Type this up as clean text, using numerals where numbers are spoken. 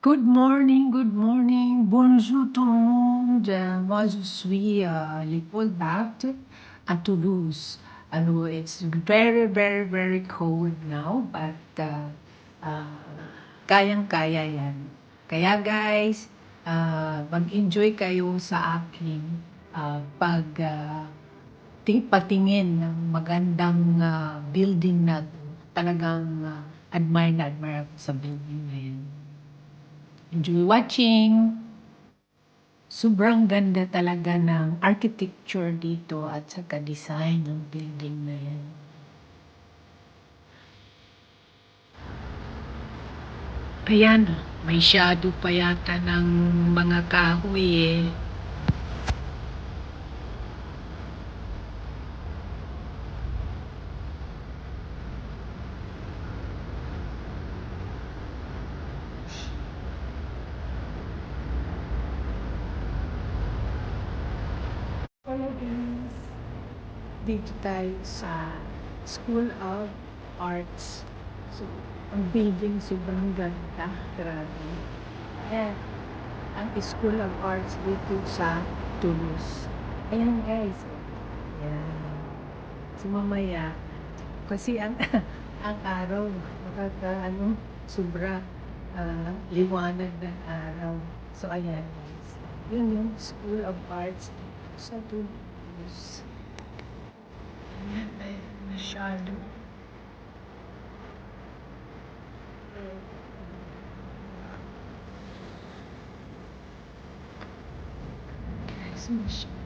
Good morning, bonjour tout le monde. Moi, je suis l'épaule batte à Toulouse. It's very, very, very cold now, but uh, kayang-kaya yan. Kaya guys, mag-enjoy kayo sa aking patingin ng magandang building na talagang admire ako sa building na yan. Enjoy watching! Sobrang ganda talaga ng architecture dito at saka design ng building na yan. Ayan, may shadow pa yata ng mga kahoy eh. Hello guys! Dito tayo sa School of Arts. So, ang building sobrang ganda. Grabe. Ayan, ang School of Arts dito sa Toulouse. Ayan guys. Ayan. So mamaya, kasi ang ang araw, sobra liwanag ng araw. So ayan guys. Yun yung School of Arts sa Toulouse. Ayan, ayan, masyado. Guys, masyado.